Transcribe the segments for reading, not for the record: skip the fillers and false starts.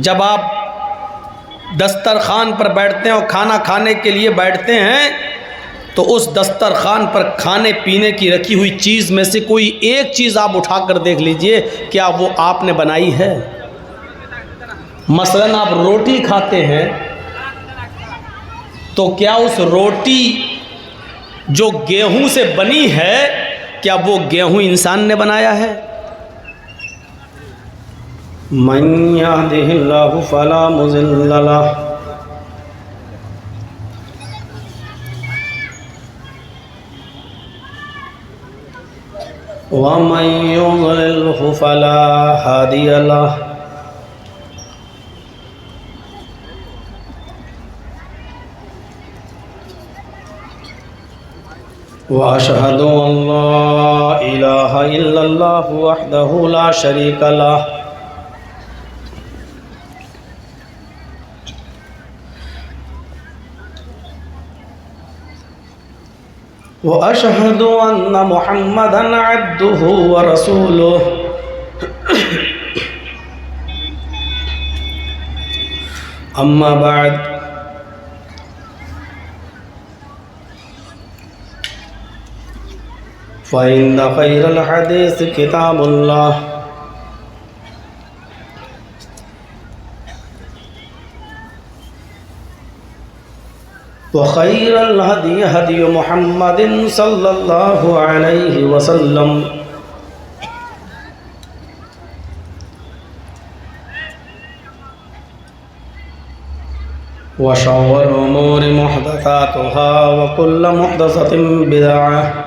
जब आप दस्तरखान पर बैठते हैं और खाना खाने के लिए बैठते हैं तो उस दस्तरखान पर खाने पीने की रखी हुई चीज़ में से कोई एक चीज़ आप उठा कर देख लीजिए, क्या वो आपने बनाई है? मसलन आप रोटी खाते हैं तो क्या उस रोटी जो गेहूं से बनी है, क्या वो गेहूं इंसान ने बनाया है? मन यहदिहिल्लाहु फला मुज़िल्ल लहु व मन युज़लिल्हु फला हादिय लहु। व अशहदु अल्ला इलाहा इल्लल्लाहु वहदहु ला शरीका लहु व अशहदु अन्ना मुहम्मदन अब्दुहु व रसूलुहु। अम्मा बाद फ़इन्न ख़ैरल हदीस किताबुल्लाह व ख़ैरल हदी हदी मुहम्मदिन सल्लल्लाहु अलैहि वसल्लम व शर्रिल उमूरि मुहदसातुहा व कुल्लु मुहदसतिन बिदअह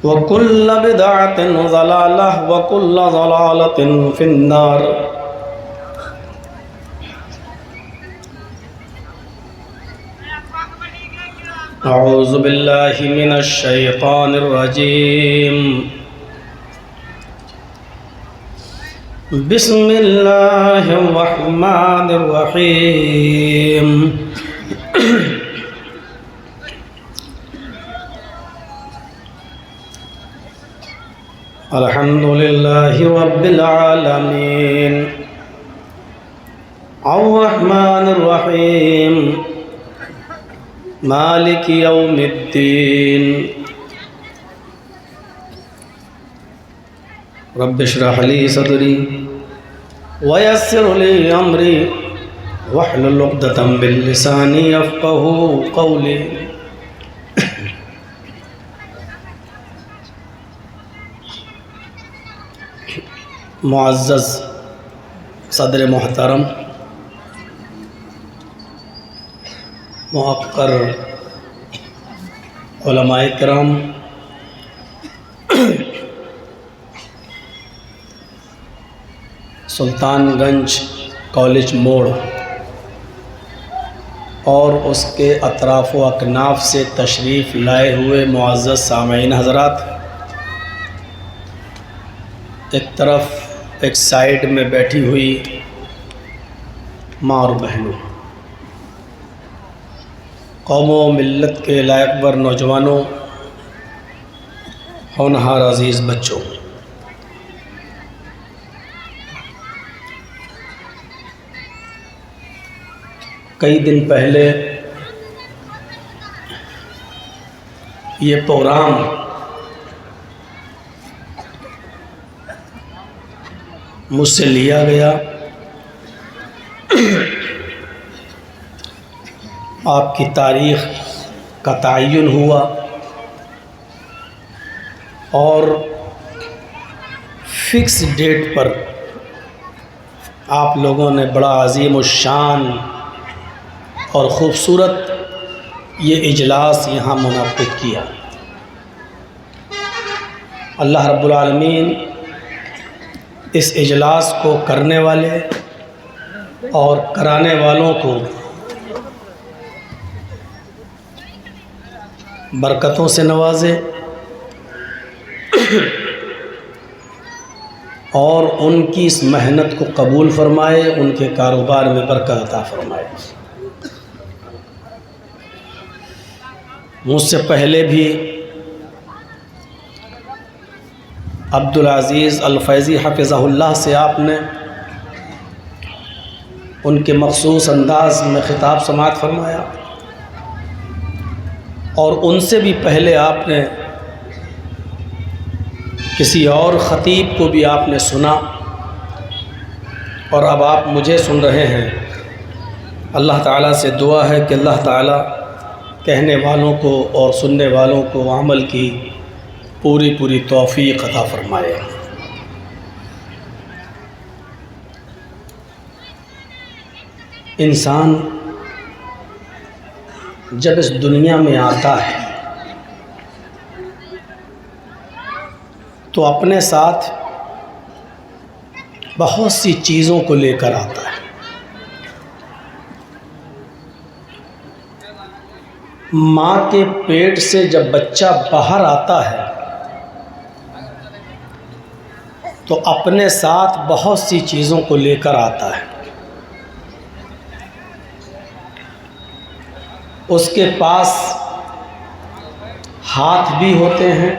व कुल्लु बिदअतिन ज़लालह व कुल्लु ज़लालतिन फिन्नार। अऊज़ु बिल्लाहि मिनश शैतानिर रजीम। बिस्मिल्लाहिर रहमानिर रहीम। अल्हम्दुलिल्लाहि रब्बिल आलमीन अर्रहमानिर रहीम मालिकि यौमिद्दीन। रब्बि इश्रह ली सदरी व यस्सिर ली अमरी वहलुल उक़दतम मिन लिसानी यफ़क़हू क़ौली। मुअज़्ज़ज़ सदर मोहतरम, मुअक्कर उलमाए किराम, सुल्तानगंज कॉलेज मोड़ और उसके अतराफ़ व अकनाफ़ से तशरीफ़ लाए हुए मुअज़्ज़ज़ सामईन हज़रात, एक तरफ एक साइड में बैठी हुई माँ और बहनों, कौम व मिल्लत के लायकवर नौजवानों, होनहार अज़ीज़ बच्चों, कई दिन पहले ये प्रोग्राम मुझसे लिया गया। आपकी तारीख़ का तयन हुआ और फ़िक्स डेट पर आप लोगों ने बड़ा अज़ीम व शान और ख़ूबसूरत ये इजलास यहाँ मुनक़्क़िद किया। अल्लाह रब्बुल आलमीन इस इजलास को करने वाले और कराने वालों को बरकतों से नवाजे और उनकी इस मेहनत को कबूल फरमाए, उनके कारोबार में बरकत अता फरमाए। मुझसे पहले भी अब्दुल अज़ीज़ अल फैज़ी हफ़िज़हुल्लाह से आपने उनके मख़सूस अंदाज़ में ख़िताब समाअत फरमाया, और उनसे भी पहले आपने किसी और ख़तीब को भी आपने सुना, और अब आप मुझे सुन रहे हैं। अल्लाह ताला से दुआ है कि अल्लाह ताला कहने वालों को और सुनने वालों को अमल की पूरी पूरी तौफ़ीक़ अता फ़रमाए। इंसान जब इस दुनिया में आता है तो अपने साथ बहुत सी चीज़ों को लेकर आता है। माँ के पेट से जब बच्चा बाहर आता है तो अपने साथ बहुत सी चीज़ों को लेकर आता है। उसके पास हाथ भी होते हैं,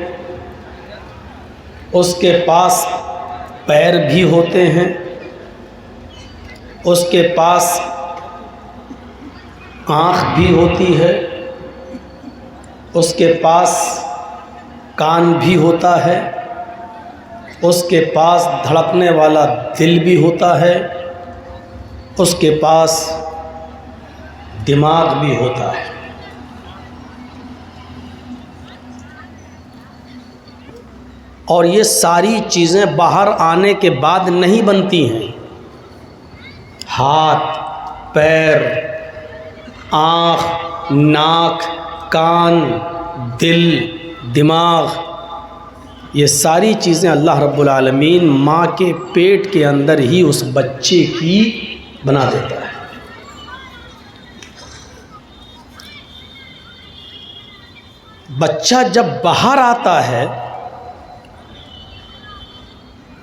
उसके पास पैर भी होते हैं, उसके पास आँख भी होती है, उसके पास कान भी होता है, उसके पास धड़कने वाला दिल भी होता है, उसके पास दिमाग भी होता है। और ये सारी चीज़ें बाहर आने के बाद नहीं बनती हैं। हाथ, पैर, आँख, नाक, कान, दिल, दिमाग, ये सारी चीज़ें अल्लाह रब्बुल आलमीन माँ के पेट के अंदर ही उस बच्चे की बना देता है। बच्चा जब बाहर आता है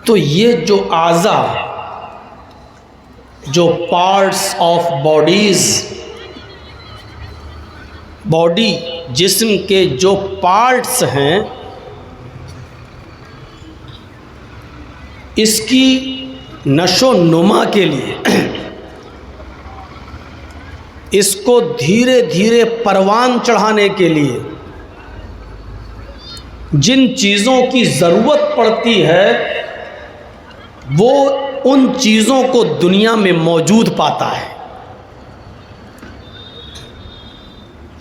तो ये जो आज़ा, जो पार्ट्स ऑफ बॉडी, जिस्म के जो पार्ट्स हैं, इसकी नशो नुमा के लिए, इसको धीरे धीरे परवान चढ़ाने के लिए जिन चीज़ों की ज़रूरत पड़ती है वो उन चीज़ों को दुनिया में मौजूद पाता है।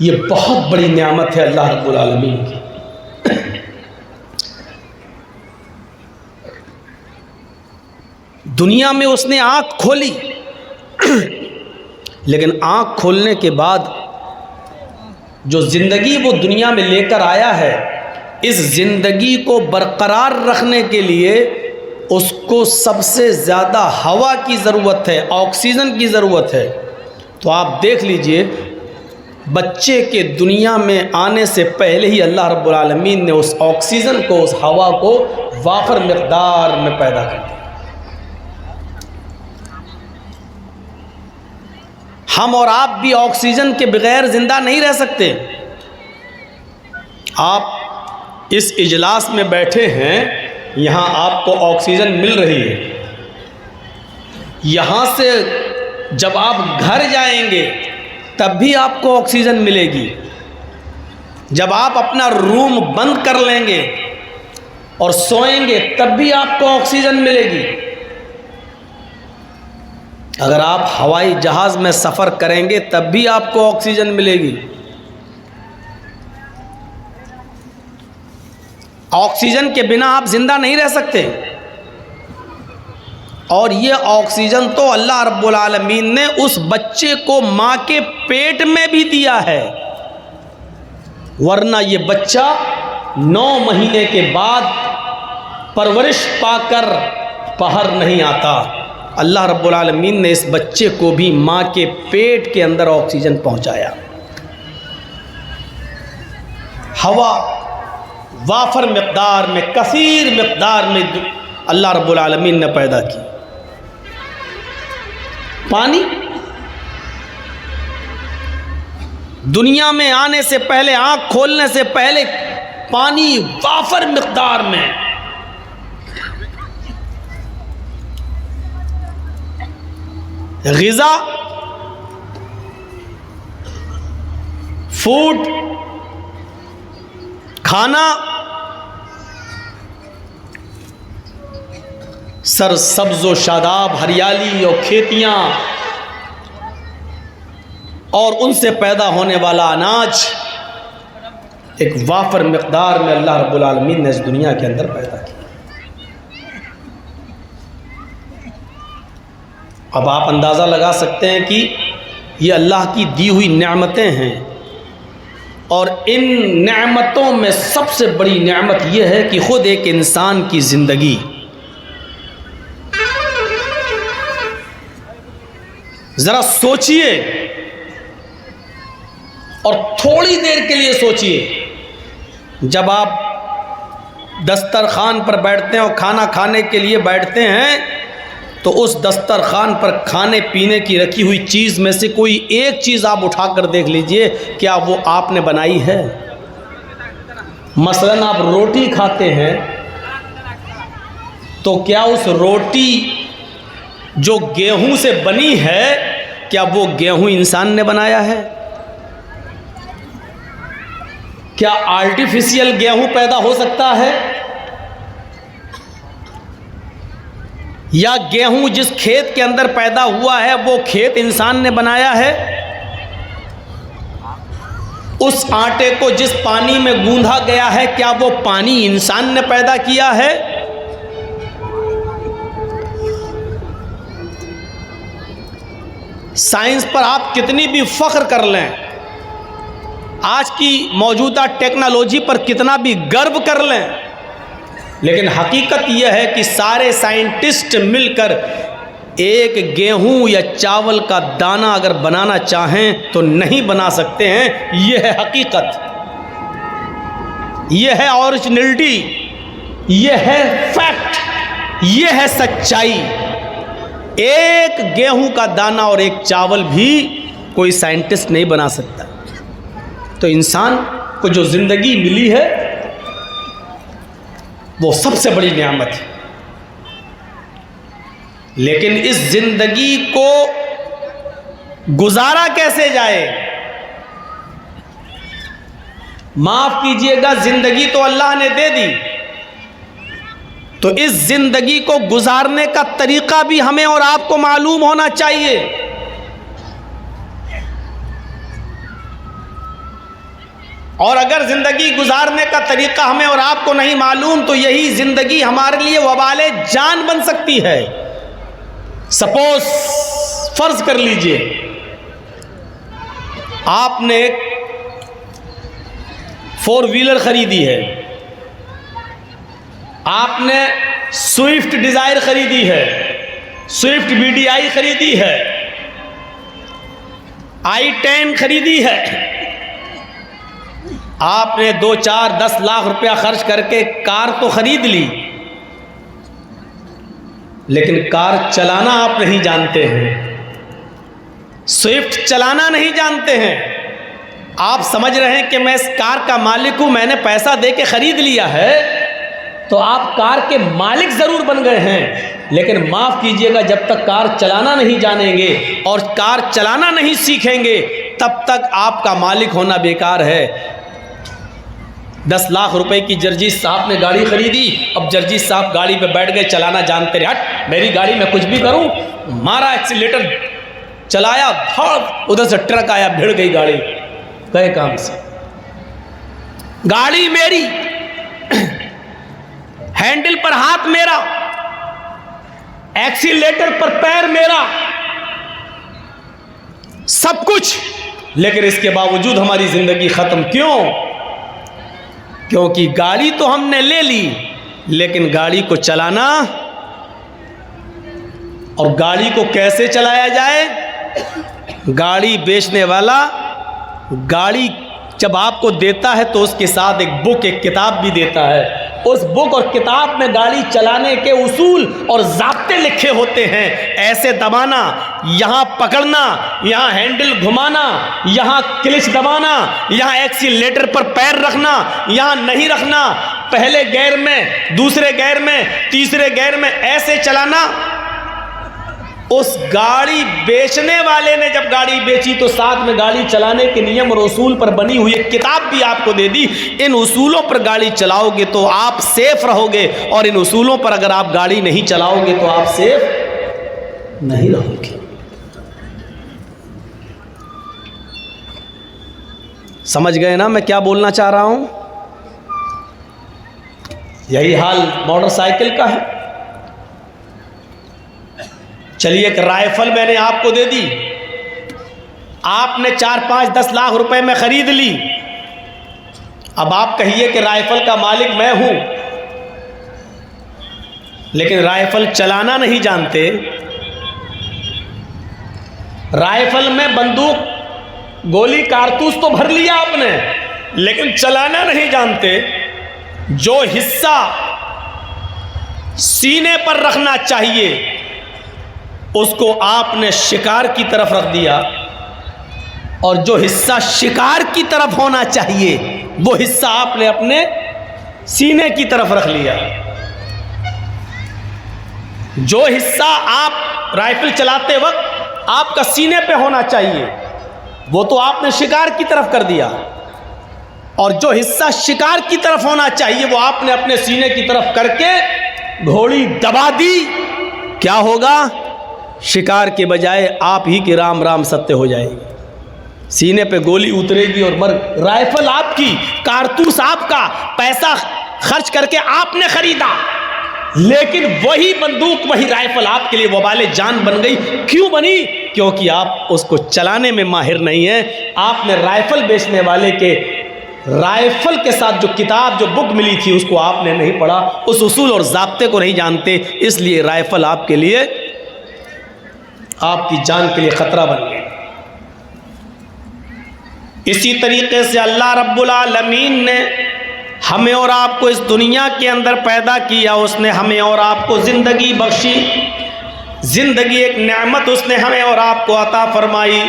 ये बहुत बड़ी नेमत है अल्लाह रब्बुल आलमीन की। दुनिया में उसने आँख खोली, लेकिन आँख खोलने के बाद जो ज़िंदगी वो दुनिया में लेकर आया है, इस ज़िंदगी को बरकरार रखने के लिए उसको सबसे ज़्यादा हवा की ज़रूरत है, ऑक्सीजन की ज़रूरत है। तो आप देख लीजिए, बच्चे के दुनिया में आने से पहले ही अल्लाह रब्बुल आलमीन ने उस ऑक्सीजन को, उस हवा को वाफर मिक़दार में पैदा कर दिया। हम और आप भी ऑक्सीजन के बगैर ज़िंदा नहीं रह सकते। आप इस इजलास में बैठे हैं, यहाँ आपको ऑक्सीजन मिल रही है। यहाँ से जब आप घर जाएंगे तब भी आपको ऑक्सीजन मिलेगी। जब आप अपना रूम बंद कर लेंगे और सोएंगे तब भी आपको ऑक्सीजन मिलेगी। अगर आप हवाई जहाज़ में सफ़र करेंगे तब भी आपको ऑक्सीजन मिलेगी। ऑक्सीजन के बिना आप ज़िंदा नहीं रह सकते। और ये ऑक्सीजन तो अल्लाह रब्बुल आलमीन ने उस बच्चे को माँ के पेट में भी दिया है, वरना ये बच्चा 9 महीने के बाद परवरिश पाकर बाहर नहीं आता। अल्लाह रब्बुल आलमीन ने इस बच्चे को भी माँ के पेट के अंदर ऑक्सीजन पहुँचाया। हवा वाफर मिक़दार में, कसीर मिक़दार में अल्लाह रब्बुल आलमीन ने पैदा की। पानी दुनिया में आने से पहले, आँख खोलने से पहले पानी वाफर मिक़दार में ग़िज़ा, फूड, खाना, सरसब्ज़ व शादाब हरियाली और खेतियां और उनसे पैदा होने वाला अनाज एक वाफर मिक़दार में अल्लाह रब्बुल आलमीन ने इस दुनिया के अंदर पैदा किया। अब आप अंदाज़ा लगा सकते हैं कि ये अल्लाह की दी हुई नेमतें हैं, और इन नेमतों में सबसे बड़ी नेमत यह है कि ख़ुद एक इंसान की ज़िंदगी। ज़रा सोचिए और थोड़ी देर के लिए सोचिए, जब आप दस्तरखान पर बैठते हैं और खाना खाने के लिए बैठते हैं तो उस दस्तरखान पर खाने पीने की रखी हुई चीज़ में से कोई एक चीज़ आप उठा कर देख लीजिए, क्या वो आपने बनाई है? मसलन आप रोटी खाते हैं तो क्या उस रोटी जो गेहूं से बनी है, क्या वो गेहूं इंसान ने बनाया है? क्या आर्टिफिशियल गेहूं पैदा हो सकता है? या गेहूं जिस खेत के अंदर पैदा हुआ है वो खेत इंसान ने बनाया है? उस आटे को जिस पानी में गूंधा गया है, क्या वो पानी इंसान ने पैदा किया है? साइंस पर आप कितनी भी फख्र कर लें, आज की मौजूदा टेक्नोलॉजी पर कितना भी गर्व कर लें, लेकिन हकीकत यह है कि सारे साइंटिस्ट मिलकर एक गेहूं या चावल का दाना अगर बनाना चाहें तो नहीं बना सकते हैं। यह है हकीकत, यह है ओरिजिनलिटी, यह है फैक्ट, यह है सच्चाई। एक गेहूं का दाना और एक चावल भी कोई साइंटिस्ट नहीं बना सकता। तो इंसान को जो ज़िंदगी मिली है वो सबसे बड़ी नेमत है, लेकिन इस ज़िंदगी को गुजारा कैसे जाए? माफ़ कीजिएगा, ज़िंदगी तो अल्लाह ने दे दी, तो इस ज़िंदगी को गुजारने का तरीक़ा भी हमें और आपको मालूम होना चाहिए। और अगर ज़िंदगी गुजारने का तरीक़ा हमें और आपको नहीं मालूम तो यही ज़िंदगी हमारे लिए वबाले जान बन सकती है। सपोज फ़र्ज़ कर लीजिए आपने एक 4 व्हीलर ख़रीदी है, आपने स्विफ्ट डिज़ायर ख़रीदी है, स्विफ्ट VDI ख़रीदी है, i10 ख़रीदी है, आपने 2, 4, 10 लाख रुपया खर्च करके कार तो ख़रीद ली, लेकिन कार चलाना आप नहीं जानते हैं, स्विफ्ट चलाना नहीं जानते हैं। आप समझ रहे हैं कि मैं इस कार का मालिक हूं, मैंने पैसा दे के ख़रीद लिया है, तो आप कार के मालिक ज़रूर बन गए हैं, लेकिन माफ़ कीजिएगा, जब तक कार चलाना नहीं जानेंगे और कार चलाना नहीं सीखेंगे तब तक आपका मालिक होना बेकार है। 10 लाख रुपए की जर्जीस साहब ने गाड़ी ख़रीदी, अब जर्जीस साहब गाड़ी पे बैठ गए, चलाना जानते रहे, हट मेरी गाड़ी में कुछ भी करूं, मारा एक्सीलेटर, चलाया, धड़ उधर से ट्रक आया, भिड़ गई गाड़ी, गए काम से। गाड़ी मेरी, हैंडल पर हाथ मेरा, एक्सीलेटर पर पैर मेरा, सब कुछ, लेकिन इसके बावजूद हमारी ज़िंदगी ख़त्म। क्यों? क्योंकि गाड़ी तो हमने ले ली, लेकिन गाड़ी को चलाना और गाड़ी को कैसे चलाया जाए, गाड़ी बेचने वाला गाड़ी जब आपको देता है तो उसके साथ एक बुक, एक किताब भी देता है। उस बुक और किताब में गाड़ी चलाने के उसूल और ज़ाब्ते लिखे होते हैं। ऐसे दबाना, यहाँ पकड़ना, यहाँ हैंडल घुमाना, यहाँ क्लिच दबाना, यहाँ एक्सीलेटर पर पैर रखना, यहाँ नहीं रखना, पहले गियर में, दूसरे गियर में, तीसरे गियर में, ऐसे चलाना। उस गाड़ी बेचने वाले ने जब गाड़ी बेची तो साथ में गाड़ी चलाने के नियम और उसूल पर बनी हुई एक किताब भी आपको दे दी। इन उसूलों पर गाड़ी चलाओगे तो आप सेफ रहोगे, और इन उसूलों पर अगर आप गाड़ी नहीं चलाओगे तो आप सेफ नहीं रहोगे। समझ गए ना मैं क्या बोलना चाह रहा हूं? यही हाल मोटरसाइकिल का है। चलिए, एक राइफल मैंने आपको दे दी, आपने 4, 5, 10 लाख रुपए में खरीद ली। अब आप कहिए कि राइफल का मालिक मैं हूं, लेकिन राइफल चलाना नहीं जानते। राइफल में बंदूक, गोली, कारतूस तो भर लिया आपने, लेकिन चलाना नहीं जानते। जो हिस्सा सीने पर रखना चाहिए उसको आपने शिकार की तरफ रख दिया, और जो हिस्सा शिकार की तरफ होना चाहिए वो हिस्सा आपने अपने सीने की तरफ रख लिया। जो हिस्सा आप राइफल चलाते वक्त आपका सीने पे होना चाहिए वो तो आपने शिकार की तरफ कर दिया, और जो हिस्सा शिकार की तरफ होना चाहिए वो आपने अपने सीने की तरफ करके घोड़ी दबा दी। क्या होगा? शिकार के बजाय आप ही के राम राम सत्य हो जाएगी। सीने पे गोली उतरेगी और मर। राइफल आपकी, कारतूस आपका, पैसा खर्च करके आपने खरीदा, लेकिन वही बंदूक, वही राइफल आपके लिए वबाले जान बन गई। क्यों बनी? क्योंकि आप उसको चलाने में माहिर नहीं हैं। आपने राइफल बेचने वाले के राइफल के साथ जो किताब, जो बुक मिली थी उसको आपने नहीं पढ़ा, उस उसूल और ज़ाब्ते को नहीं जानते, इसलिए राइफल आपके लिए, आपकी जान के लिए खतरा बन गई। इसी तरीके से अल्लाह रब्बुल आलमीन ने हमें और आपको इस दुनिया के अंदर पैदा किया, उसने हमें और आपको ज़िंदगी बख्शी। ज़िंदगी एक नेमत उसने हमें और आपको अता फरमाई,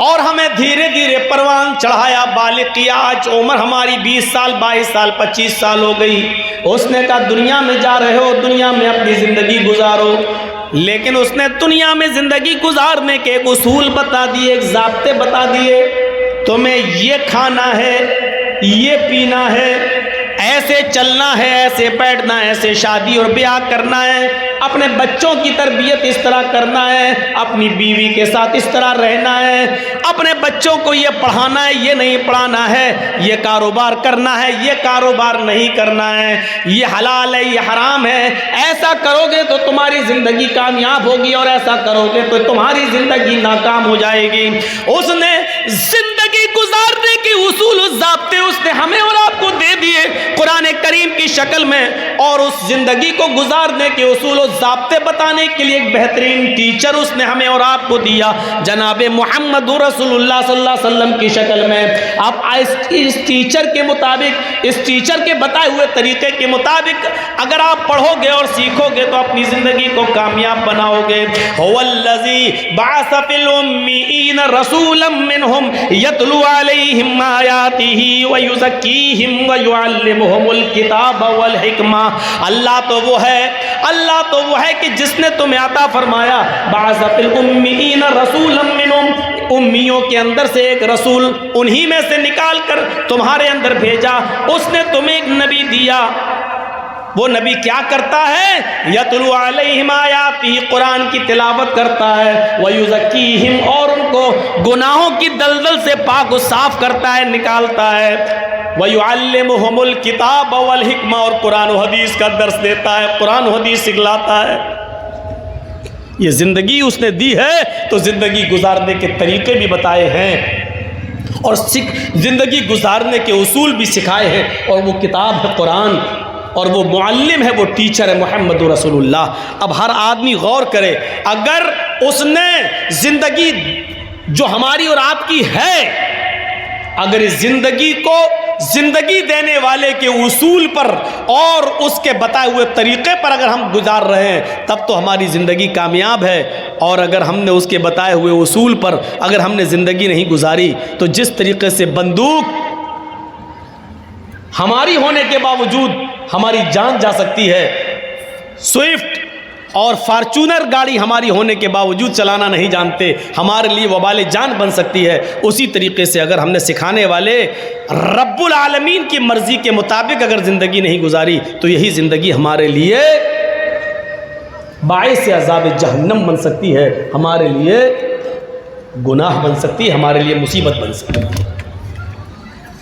और हमें धीरे धीरे परवान चढ़ाया, बालिग किया। आज उम्र हमारी 20 साल, 22 साल, 25 साल हो गई। उसने कहा दुनिया में जा रहे हो, दुनिया में अपनी ज़िंदगी गुजारो, लेकिन उसने दुनिया में ज़िंदगी गुजारने के एक उसूल बता दिए, एक ज़ाब्ते बता दिए। तुम्हें ये खाना है, ये पीना है, ऐसे चलना है, ऐसे बैठना है, ऐसे शादी और ब्याह करना है, अपने बच्चों की तरबियत इस तरह करना है, अपनी बीवी के साथ इस तरह रहना है, अपने बच्चों को ये पढ़ाना है, ये नहीं पढ़ाना है, ये कारोबार करना है, ये कारोबार नहीं करना है, ये हलाल है, ये हराम है। ऐसा करोगे तो तुम्हारी ज़िंदगी कामयाब होगी, और ऐसा करोगे तो तुम्हारी ज़िंदगी नाकाम हो जाएगी। उसने ज़िंदगी गुजारने के उसूल और ज़ाब्ते उसने हमें और आपको दे दिए कुरान करीम की शक्ल में, और उस ज़िंदगी को गुजारने के उसूल और ज़ाब्ते बताने के लिए एक बेहतरीन टीचर उसने हमें और आपको दिया, जनाब मोहम्मद रसूलुल्लाह सल्लल्लाहु अलैहि वसल्लम की शक्ल में। आप इस टीचर के मुताबिक, इस टीचर के बताए हुए तरीके के मुताबिक अगर आप पढ़ोगे और सीखोगे तो अपनी ज़िंदगी को कामयाब बनाओगे। हुवल्लज़ी बअस फिल उम्मीयीन रसूलन मिनहुम यतलू अलैहिम आयातिही व युज़क्कीहिम व युअल्लिमुहुमुल किताब वल हिकमा। अल्लाह तो वो है, अल्लाह तो वो है कि जिसने तुम्हें अता फरमाया बअस फिल उम्मीयीन रसूलन मिनहुम, उम्मियों के अंदर से एक रसूल उन्हीं में से निकाल कर तुम्हारे अंदर भेजा। उसने तुम्हें एक नबी दिया। वो नबी क्या करता है? यतलू अलैहिम आयातिही, कुरान की तिलावत करता है, व युज़क्कीहिम, और उनको गुनाहों की दलदल से पाक व साफ करता है, निकालता है, व युअल्लिमुहुमुल किताब वल हिकमा, और कुरान व हदीस का दर्स देता है, कुरान व हदीस सिखलाता है। ये ज़िंदगी उसने दी है तो ज़िंदगी गुजारने के तरीके भी बताए हैं, और ज़िंदगी गुजारने के उसूल भी सिखाए हैं, और वो किताब है कुरान, और वो मुअल्लिम है, वो टीचर है मोहम्मद रसूलुल्लाह। अब हर आदमी गौर करे, अगर उसने ज़िंदगी जो हमारी और आपकी है, अगर इस ज़िंदगी को ज़िंदगी देने वाले के उसूल पर और उसके बताए हुए तरीक़े पर अगर हम गुजार रहे हैं तब तो हमारी ज़िंदगी कामयाब है। और अगर हमने उसके बताए हुए उसूल पर अगर हमने ज़िंदगी नहीं गुजारी तो जिस तरीक़े से बंदूक हमारी होने के बावजूद हमारी जान जा सकती है, स्विफ्ट और फार्चूनर गाड़ी हमारी होने के बावजूद चलाना नहीं जानते, हमारे लिए वबाल जान बन सकती है। उसी तरीके से अगर हमने सिखाने वाले रब्बुल आलमीन की मर्ज़ी के मुताबिक अगर ज़िंदगी नहीं गुजारी तो यही ज़िंदगी हमारे लिए बाइस अज़ाब जहन्नम बन सकती है, हमारे लिए गुनाह बन सकती है, हमारे लिए मुसीबत बन सकती है।